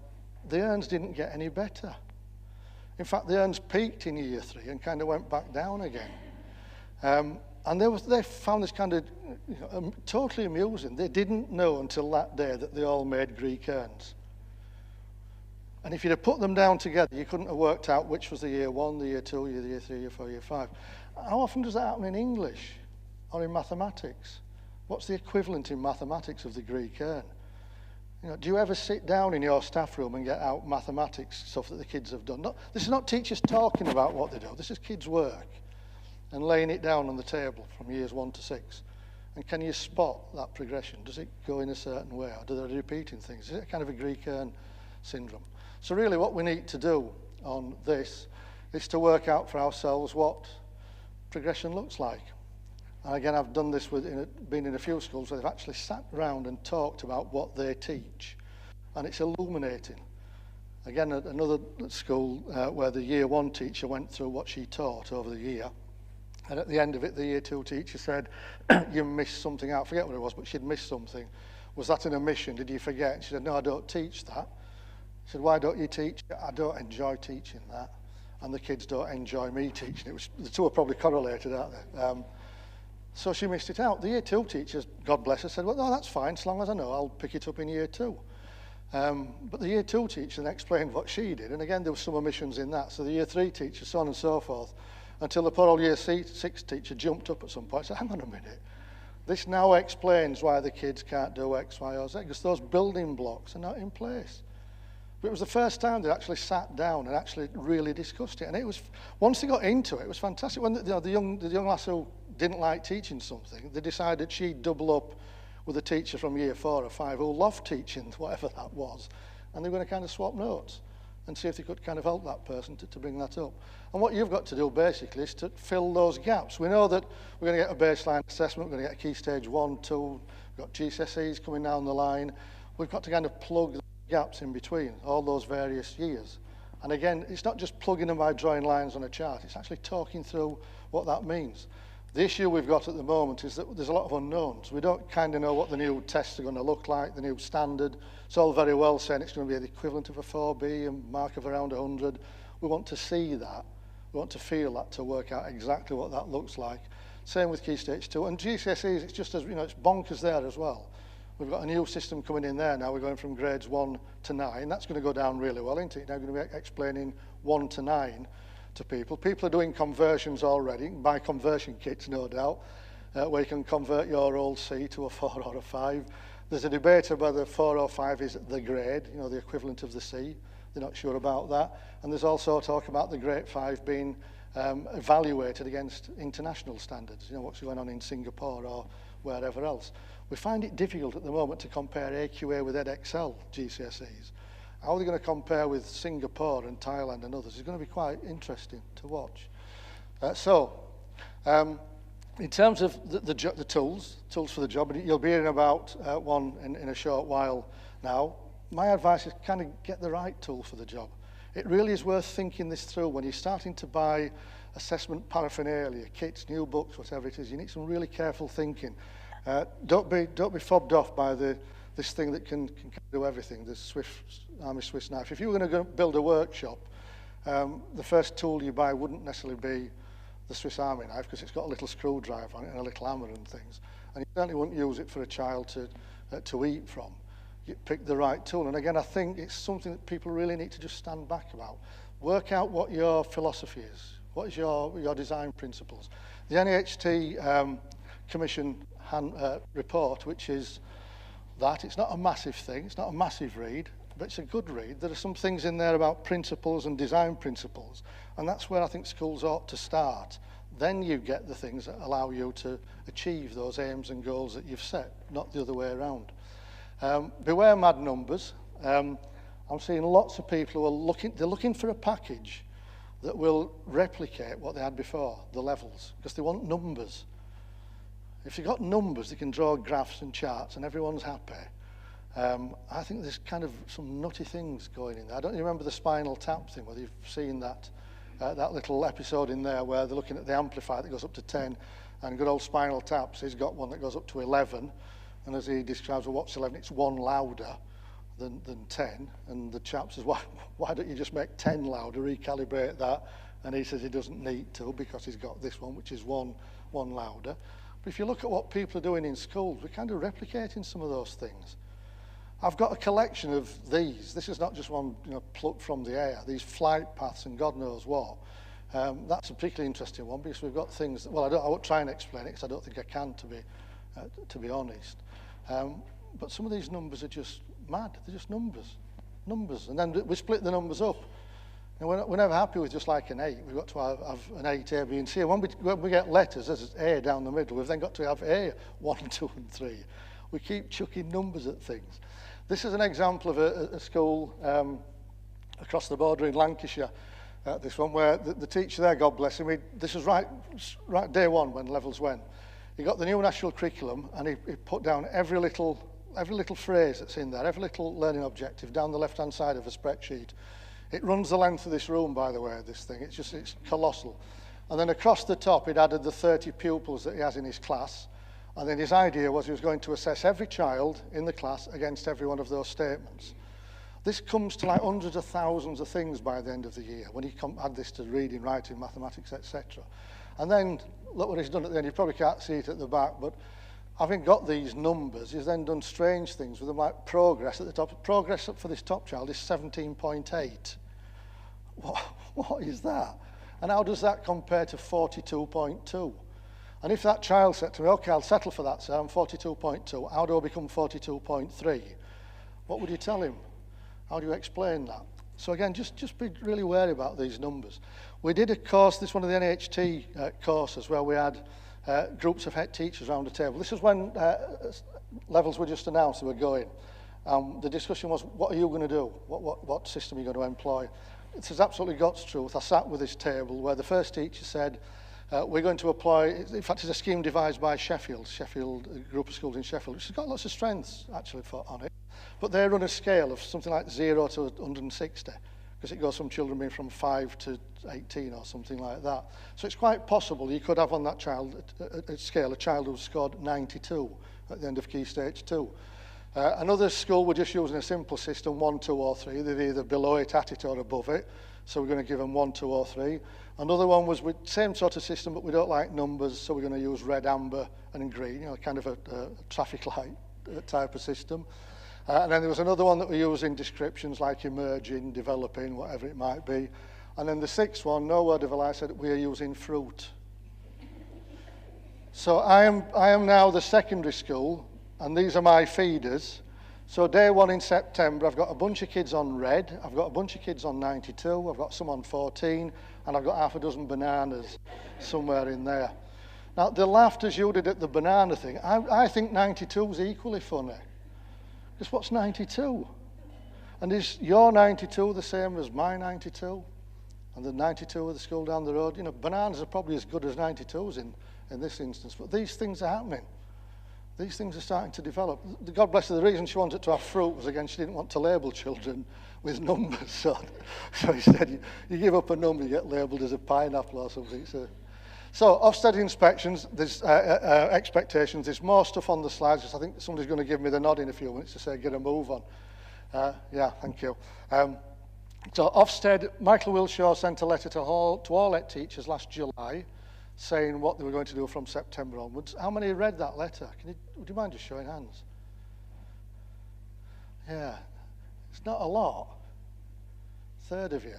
Speaker 1: urns didn't get any better. In fact, the urns peaked in year 3 and kind of went back down again. And they found this kind of totally amusing. They didn't know until that day that they all made Greek urns. And if you'd have put them down together, you couldn't have worked out which was the year 1, the year 2, the year 3, year 4, year 5. How often does that happen in English or in mathematics? What's the equivalent in mathematics of the Greek urn? Do you ever sit down in your staff room and get out mathematics stuff that the kids have done? This is not teachers talking about what they do. This is kids' work and laying it down on the table from years 1 to 6. And can you spot that progression? Does it go in a certain way, or do they repeating things? Is it kind of a Greek urn syndrome? So really what we need to do on this is to work out for ourselves what progression looks like. And again, I've done this been in a few schools where they've actually sat around and talked about what they teach. And it's illuminating. Again, at another school where the year 1 teacher went through what she taught over the year. And at the end of it, the year 2 teacher said, you missed something out. I forget what it was, but she'd missed something. Was that an omission? Did you forget? And she said, no, I don't teach that. She said, why don't you teach it? I don't enjoy teaching that. And the kids don't enjoy me teaching it. The two are probably correlated, aren't they? So she missed it out. The year 2 teachers, God bless her, said, well, no, that's fine. As long as I know, I'll pick it up in year 2. But the year 2 teacher then explained what she did. And again, there were some omissions in that. So the year 3 teacher, so on and so forth, until the poor old year 6 teacher jumped up at some point and said, hang on a minute. This now explains why the kids can't do X, Y, or Z, because those building blocks are not in place. But it was the first time they actually sat down and actually really discussed it. And it was, once they got into it, it was fantastic. When the young lass who didn't like teaching something, they decided she'd double up with a teacher from year 4 or 5 who loved teaching, whatever that was. And they were going to kind of swap notes and see if they could kind of help that person to bring that up. And what you've got to do basically is to fill those gaps. We know that we're going to get a baseline assessment, we're going to get a key stage 1, 2, we've got GCSEs coming down the line. We've got to kind of plug the gaps in between all those various years. And again, it's not just plugging them by drawing lines on a chart, it's actually talking through what that means. The issue we've got at the moment is that there's a lot of unknowns. We don't kind of know what the new tests are going to look like, the new standard. It's all very well saying it's going to be the equivalent of a 4B, a mark of around 100. We want to see that. We want to feel that to work out exactly what that looks like. Same with Key Stage 2. And GCSEs, it's just as, it's bonkers there as well. We've got a new system coming in there now. We're going from grades 1 to 9. That's going to go down really well, isn't it? Now we're going to be explaining 1 to 9 to people. People are doing conversions already, by conversion kits, no doubt, where you can convert your old C to a 4 or a 5. There's a debate about whether 4 or 5 is the grade, the equivalent of the C. They're not sure about that. And there's also talk about the grade 5 being evaluated against international standards, what's going on in Singapore or wherever else. We find it difficult at the moment to compare AQA with EdXL GCSEs. How are they going to compare with Singapore and Thailand and others? It's going to be quite interesting to watch. In terms of the tools for the job, and you'll be hearing about one in a short while now, my advice is kind of get the right tool for the job. It really is worth thinking this through when you're starting to buy assessment paraphernalia, kits, new books, whatever it is. You need some really careful thinking. Don't be fobbed off by this thing that can do everything, the Army Swiss knife. If you were going to go build a workshop, the first tool you buy wouldn't necessarily be the Swiss Army knife because it's got a little screwdriver on it and a little hammer and things. And you certainly wouldn't use it for a child to eat from. You pick the right tool. And again, I think it's something that people really need to just stand back about. Work out what your philosophy is. What is your design principles? The NAHT Commission report, which is that, it's not a massive thing, it's not a massive read, but it's a good read. There are some things in there about principles and design principles, and that's where I think schools ought to start. Then you get the things that allow you to achieve those aims and goals that you've set, not the other way around. Beware mad numbers. I'm seeing lots of people who are looking for a package that will replicate what they had before, the levels, because they want numbers. If you've got numbers, they can draw graphs and charts and everyone's happy. I think there's kind of some nutty things going in there. I don't remember the spinal tap thing, whether you've seen that little episode in there where they're looking at the amplifier that goes up to 10, and good old Spinal Taps, he's got one that goes up to 11, and as he describes, well, what's 11? It's 1 louder than 10, and the chap says, why don't you just make 10 louder, recalibrate that, and he says he doesn't need to because he's got this one, which is one louder. But if you look at what people are doing in schools, we're kind of replicating some of those things. I've got a collection of these. This is not just one plucked from the air. These flight paths and God knows what. That's a particularly interesting one because we've got things that, well, I won't try and explain it because I don't think I can, to be honest. But some of these numbers are just mad. They're just numbers. And then we split the numbers up. And we're never happy with just like an 8. We've got to have an 8, A, B, and C. And when we get letters, there's A down the middle. We've then got to have A, 1, 2, and 3. We keep chucking numbers at things. This is an example of a school across the border in Lancashire, this one, where the teacher there, God bless him, this was right day one when levels went. He got the new national curriculum and he put down every little phrase that's in there, every little learning objective down the left-hand side of a spreadsheet. It runs the length of this room, by the way, this thing. It's colossal. And then across the top, he'd added the 30 pupils that he has in his class. And then his idea was he was going to assess every child in the class against every one of those statements. This comes to like hundreds of thousands of things by the end of the year, when he add this to reading, writing, mathematics, etc. And then, look what he's done at the end. You probably can't see it at the back, but having got these numbers, he's then done strange things with them, like progress at the top. Progress for this top child is 17.8. What is that? And how does that compare to 42.2? And if that child said to me, okay, I'll settle for that, so I'm 42.2, how do I become 42.3? What would you tell him? How do you explain that? So again, just be really wary about these numbers. We did a course, this one of the NHT courses, where we had groups of head teachers around the table. This is when levels were just announced they were going. The discussion was, what are you going to do? What system are you going to employ? This is absolutely God's truth. I sat with this table where the first teacher said, we're going to apply, in fact, it's a scheme devised by Sheffield, a group of schools in Sheffield, which has got lots of strengths, actually, on it. But they run a scale of something like 0 to 160, because it goes from children being from 5 to 18 or something like that. So it's quite possible you could have on that child, a scale, a child who scored 92 at the end of Key Stage 2. Another school were just using a simple system, 1, 2, or 3. They're either below it, at it, or above it. So we're going to give them 1, 2, or 3. Another one was with same sort of system, but we don't like numbers, so we're going to use red, amber, and green, kind of a traffic light type of system. And then there was another one that we use in descriptions like emerging, developing, whatever it might be. And then the sixth one, no word of a lie, said we are using fruit. So I am now the secondary school, and these are my feeders. So day one in September, I've got a bunch of kids on red, I've got a bunch of kids on 92, I've got some on 14, and I've got half a dozen bananas somewhere in there. Now, the laughters you did at the banana thing, I think 92 is equally funny. Because what's 92? And is your 92 the same as my 92? And the 92 of the school down the road? Bananas are probably as good as 92s in this instance, but these things are happening. These things are starting to develop. God bless her, the reason she wanted to have fruit was, again, she didn't want to label children with numbers. So he said, you give up a number, you get labelled as a pineapple or something. So Ofsted inspections, there's expectations. There's more stuff on the slides. I think somebody's going to give me the nod in a few minutes to say, get a move on. Yeah, thank you. So Ofsted, Michael Wilshaw sent a letter to all head teachers last July saying what they were going to do from September onwards. How many read that letter? Would you mind just showing hands? Yeah, it's not a lot. A third of you.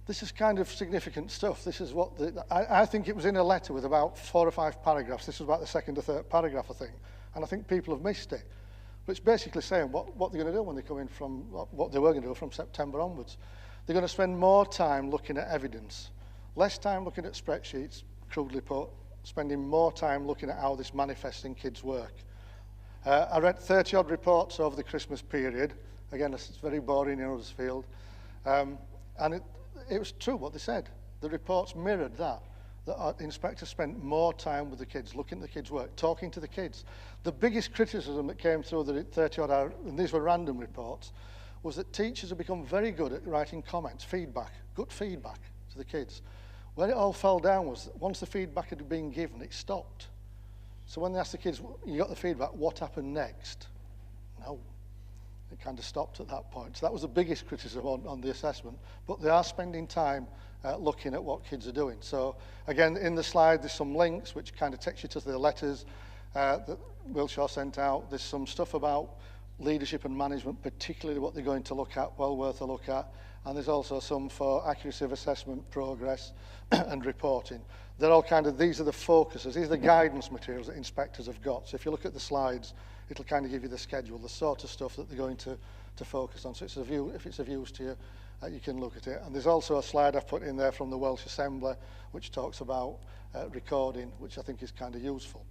Speaker 1: This is kind of significant stuff. This is what I think it was in a letter with about 4 or 5 paragraphs. This was about the second or third paragraph, I think. And I think people have missed it. But it's basically saying what they're going to do when they come in from, what they were going to do from September onwards. They're going to spend more time looking at evidence, less time looking at spreadsheets, crudely put, spending more time looking at how this manifests in kids' work. I read 30-odd reports over the Christmas period. Again, it's very boring in Huddersfield. And it was true what they said. The reports mirrored that our inspectors spent more time with the kids, looking at the kids' work, talking to the kids. The biggest criticism that came through the 30-odd hour, and these were random reports, was that teachers have become very good at writing comments, feedback, good feedback to the kids. Where it all fell down was that once the feedback had been given, it stopped. So when they asked the kids, you got the feedback, what happened next? No. It kind of stopped at that point. So that was the biggest criticism on the assessment. But they are spending time looking at what kids are doing. So again, in the slide, there's some links which kind of takes you to the letters that Wiltshire sent out. There's some stuff about leadership and management, particularly what they're going to look at, well worth a look at. And there's also some for accuracy of assessment, progress, and reporting. They're all kind of, these are the focuses, these are the guidance materials that inspectors have got. So if you look at the slides, it'll kind of give you the schedule, the sort of stuff that they're going to focus on. So it's a view, if it's of use to you, you can look at it. And there's also a slide I've put in there from the Welsh Assembly, which talks about recording, which I think is kind of useful.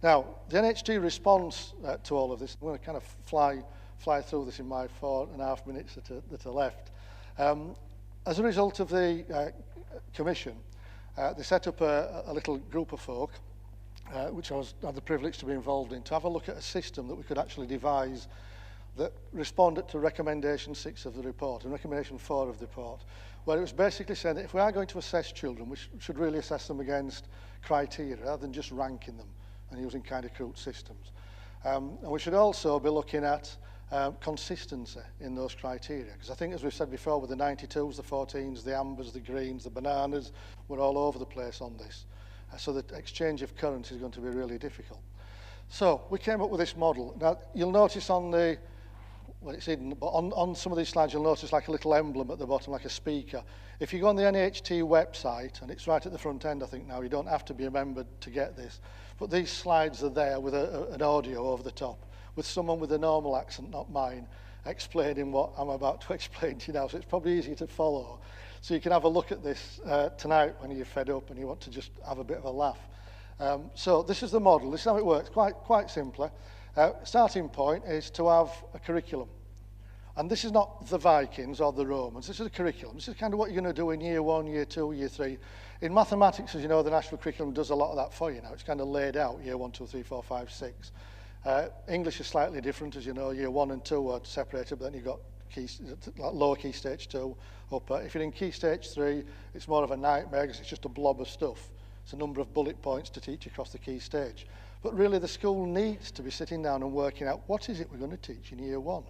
Speaker 1: Now, the NHG response to all of this, I'm going to kind of fly through this in my 4.5 minutes that are left. As a result of the commission, they set up a little group of folk, which I had the privilege to be involved in, to have a look at a system that we could actually devise that responded to recommendation 6 of the report and recommendation 4 of the report, where it was basically saying that if we are going to assess children, we should really assess them against criteria rather than just ranking them and using kind of crude systems. And we should also be looking at consistency in those criteria, because I think, as we've said before, with the 92s, the 14s, the ambers, the greens, the bananas, we're all over the place on this. So the exchange of currency is going to be really difficult. So we came up with this model. Now, you'll notice on the, well, it's hidden, but on some of these slides, you'll notice like a little emblem at the bottom, like a speaker. If you go on the NHT website, and it's right at the front end, I think now, you don't have to be a member to get this, but these slides are there with an audio over the top, with someone with a normal accent, not mine, explaining what I'm about to explain to you now. So it's probably easier to follow. So you can have a look at this tonight when you're fed up and you want to just have a bit of a laugh. So this is the model. This is how it works, quite simply. Starting point is to have a curriculum. And this is not the Vikings or the Romans. This is a curriculum. This is kind of what you're going to do in year 1, year 2, year 3. In mathematics, as you know, the national curriculum does a lot of that for you now. It's kind of laid out, year 1, 2, 3, 4, 5, 6. English is slightly different, as you know. Year 1 and 2 are separated, but then you've got lower key stage 2, upper. If you're in key stage 3, it's more of a nightmare because it's just a blob of stuff. It's a number of bullet points to teach across the key stage. But really, the school needs to be sitting down and working out what is it we're going to teach in year 1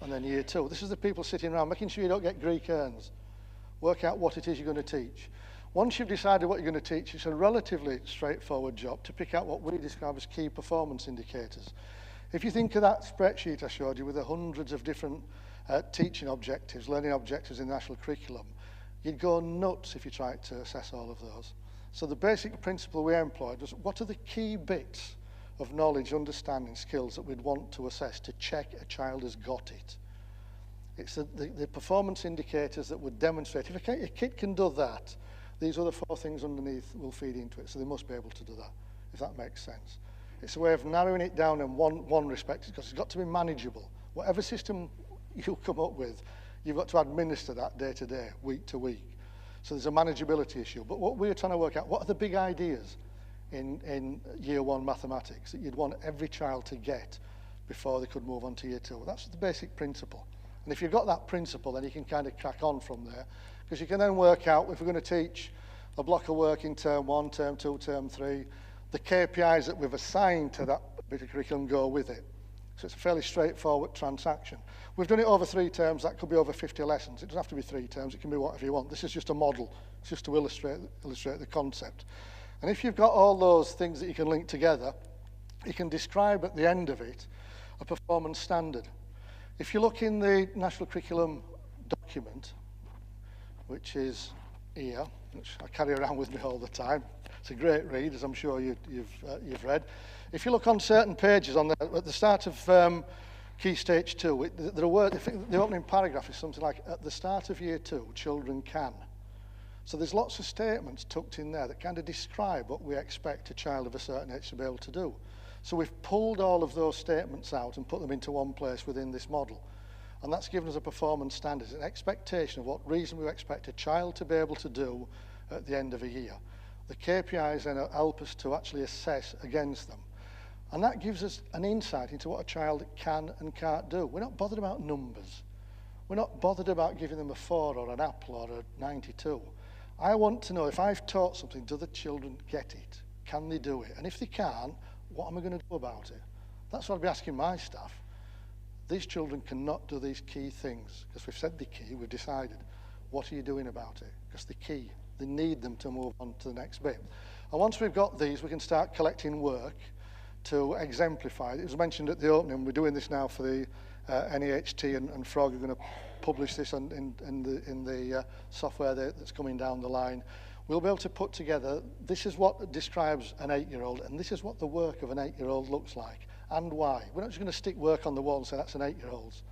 Speaker 1: and then year 2. This is the people sitting around making sure you don't get Greek urns. Work out what it is you're going to teach. Once you've decided what you're going to teach, it's a relatively straightforward job to pick out what we describe as key performance indicators. If you think of that spreadsheet I showed you with the hundreds of different teaching objectives, learning objectives in the national curriculum, you'd go nuts if you tried to assess all of those. So the basic principle we employed was, what are the key bits of knowledge, understanding, skills that we'd want to assess to check a child has got it? It's the performance indicators that would demonstrate, if a kid can do that, these other 4 things underneath will feed into it, so they must be able to do that, if that makes sense. It's a way of narrowing it down in one respect, because it's got to be manageable. Whatever system you come up with, you've got to administer that day to day, week to week. So there's a manageability issue. But what we're trying to work out, what are the big ideas in year 1 mathematics that you'd want every child to get before they could move on to year 2? That's the basic principle. And if you've got that principle, then you can kind of crack on from there, because you can then work out, if we're going to teach a block of work in term 1, term 2, term 3, the KPIs that we've assigned to that bit of curriculum go with it. So it's a fairly straightforward transaction. We've done it over 3 terms. That could be over 50 lessons. It doesn't have to be 3 terms. It can be whatever you want. This is just a model. It's just to illustrate the concept. And if you've got all those things that you can link together, you can describe at the end of it a performance standard. If you look in the national curriculum document, which is here, which I carry around with me all the time, it's a great read, as I'm sure you've read. If you look on certain pages at the start of Key Stage 2, the opening paragraph is something like, at the start of year 2, children can. So there's lots of statements tucked in there that kind of describe what we expect a child of a certain age to be able to do. So we've pulled all of those statements out and put them into one place within this model. And that's given us a performance standard, an expectation of what reasonably we expect a child to be able to do at the end of a year. The KPIs then help us to actually assess against them. And that gives us an insight into what a child can and can't do. We're not bothered about numbers. We're not bothered about giving them a 4 or an apple or a 92. I want to know, if I've taught something, do the children get it? Can they do it? And if they can't, what am I going to do about it? That's what I'd be asking my staff. These children cannot do these key things because we've said the key, we've decided. What are you doing about it? Because the key, they need them to move on to the next bit. And once we've got these, we can start collecting work to exemplify. It was mentioned at the opening, we're doing this now for the NEHT and Frog are going to publish this in the software that's coming down the line. We'll be able to put together, this is what describes an 8-year-old, and this is what the work of an 8-year-old looks like, and why. We're not just going to stick work on the wall and say that's an 8-year-old's.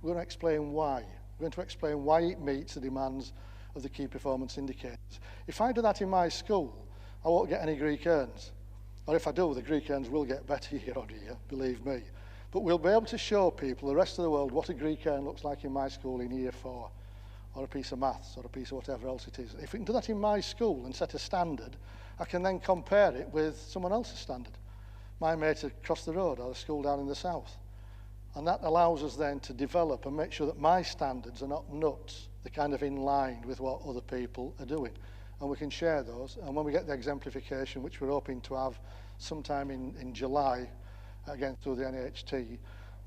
Speaker 1: We're going to explain why. We're going to explain why it meets the demands of the key performance indicators. If I do that in my school, I won't get any Greek earns. Or if I do, the Greek earns will get better year on year, believe me. But we'll be able to show people, the rest of the world, what a Greek earn looks like in my school in year 4, or a piece of maths, or a piece of whatever else it is. If we can do that in my school and set a standard, I can then compare it with someone else's standard. My mate across the road, or a school down in the south. And that allows us then to develop and make sure that my standards are not nuts, they're kind of in line with what other people are doing. And we can share those. And when we get the exemplification, which we're hoping to have sometime in July, again through the NHT,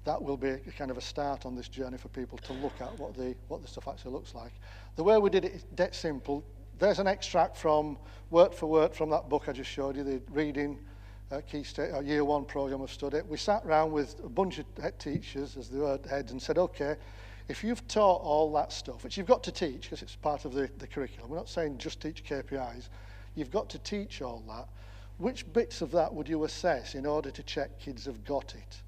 Speaker 1: that will be a kind of a start on this journey for people to look at what the stuff actually looks like. The way we did it is dead simple. There's an extract from word for word from that book I just showed you, the reading year 1 programme of study. We sat round with a bunch of head teachers, as they were heads, and said, okay, if you've taught all that stuff, which you've got to teach because it's part of the curriculum, we're not saying just teach KPIs, you've got to teach all that. Which bits of that would you assess in order to check kids have got it?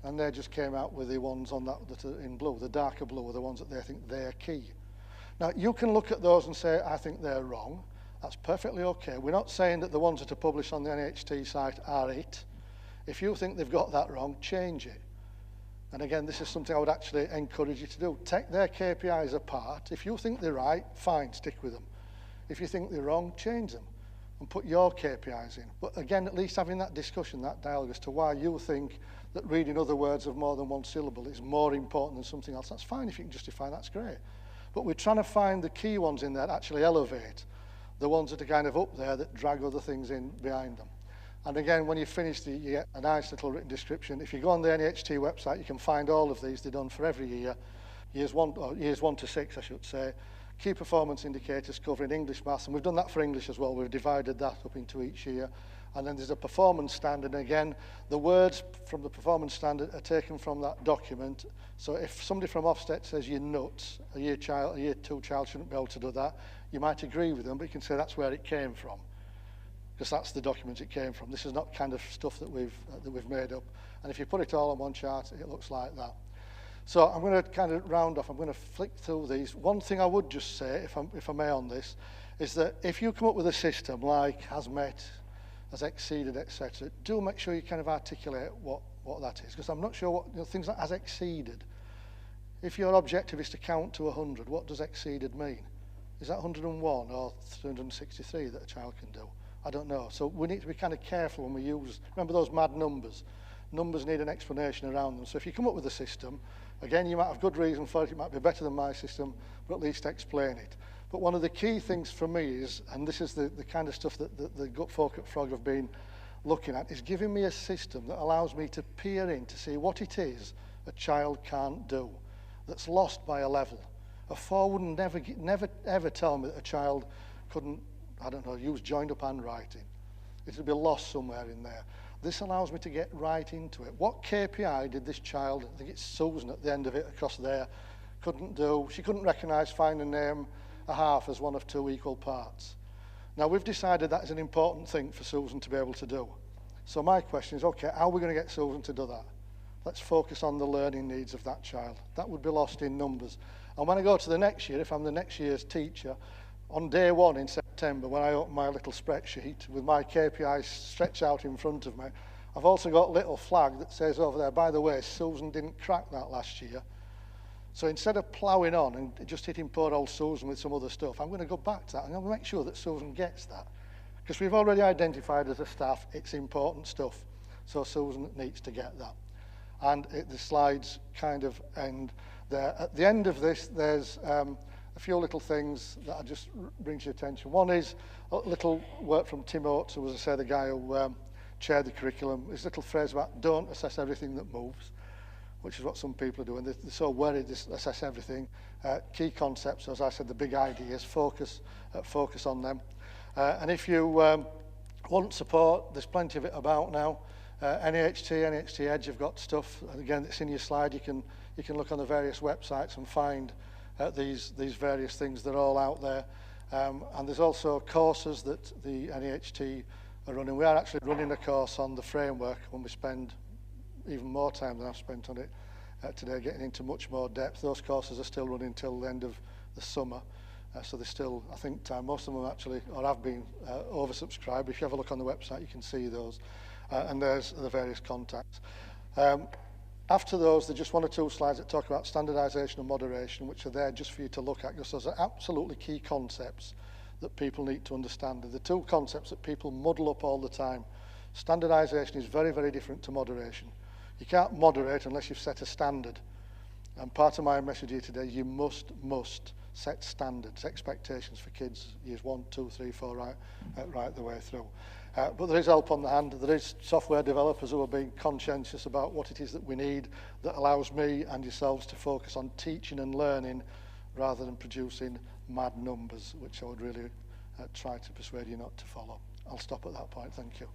Speaker 1: And they just came out with the ones on that are in blue, the darker blue are the ones that they think they're key. Now, you can look at those and say, I think they're wrong. That's perfectly okay. We're not saying that the ones that are published on the NHT site are it. If you think they've got that wrong, change it. And again, this is something I would actually encourage you to do. Take their KPIs apart. If you think they're right, fine, stick with them. If you think they're wrong, change them and put your KPIs in. But again, at least having that discussion, that dialogue as to why you think that reading other words of more than one syllable is more important than something else. That's fine if you can justify, that's great. But we're trying to find the key ones in there that actually elevate the ones that are kind of up there that drag other things in behind them. And again, when you finish, you get a nice little written description. If you go on the NHT website, you can find all of these. They're done for every year, years 1 to 6, I should say. Key performance indicators covering English, maths, and we've done that for English as well. We've divided that up into each year. And then there's a performance standard. And again, the words from the performance standard are taken from that document. So if somebody from Ofsted says you're nuts, a year 2 child shouldn't be able to do that, you might agree with them, but you can say that's where it came from, because that's the document it came from. This is not kind of stuff that we've made up. And if you put it all on one chart, it looks like that. So I'm going to kind of round off. I'm going to flick through these. One thing I would just say, if I may on this, is that if you come up with a system like has met, has exceeded, etc., do make sure you kind of articulate what that is, because I'm not sure what things like has exceeded. If your objective is to count to 100, what does exceeded mean? Is that 101 or 363 that a child can do? I don't know. So we need to be kind of careful when we use, remember those mad numbers. Numbers need an explanation around them. So if you come up with a system, again, you might have good reason for it, it might be better than my system, but at least explain it. But one of the key things for me is, and this is the kind of stuff that the gut folk at Frog have been looking at, is giving me a system that allows me to peer in to see what it is a child can't do, that's lost by a level. A 4 wouldn't never ever tell me that a child couldn't, I don't know, use joined up handwriting. It would be lost somewhere in there. This allows me to get right into it. What KPI did this child, I think it's Susan at the end of it across there, couldn't do? She couldn't recognise, find and name a half as one of 2 equal parts. Now we've decided that is an important thing for Susan to be able to do. So my question is, okay, how are we going to get Susan to do that? Let's focus on the learning needs of that child. That would be lost in numbers. And when I go to the next year, if I'm the next year's teacher, on day 1 in September, when I open my little spreadsheet with my KPIs stretched out in front of me, I've also got a little flag that says over there, by the way, Susan didn't crack that last year. So instead of ploughing on and just hitting poor old Susan with some other stuff, I'm going to go back to that and I'm going to make sure that Susan gets that. Because we've already identified as a staff, it's important stuff. So Susan needs to get that. And the slides kind of end there. At the end of this, there's a few little things that I just bring to your attention. One is a little work from Tim Oates, who was, I say, the guy who chaired the curriculum. His little phrase about don't assess everything that moves. which is what some people are doing. They're so worried, they assess everything. Key concepts, as I said, the big ideas, focus on them. And if you want support, there's plenty of it about now. NHT Edge have got stuff, and again, it's in your slide. You can look on the various websites and find these various things. They're all out there. And there's also courses that the NHT are running. We are actually running a course on the framework when we spend even more time than I've spent on it today, getting into much more depth. Those courses are still running till the end of the summer. So there's still, I think, time. Most of them actually, or have been oversubscribed. If you have a look on the website, you can see those. And there's the various contacts. After those, there's just one or two slides that talk about standardisation and moderation, which are there just for you to look at, because those are absolutely key concepts that people need to understand. They're the two concepts that people muddle up all the time. Standardisation is very, very different to moderation. You can't moderate unless you've set a standard. And part of my message here today, you must set standards, expectations for kids, years 1, 2, 3, 4, right the way through. But there is help on the hand. There is software developers who are being conscientious about what it is that we need, that allows me and yourselves to focus on teaching and learning rather than producing mad numbers, which I would really try to persuade you not to follow. I'll stop at that point. Thank you.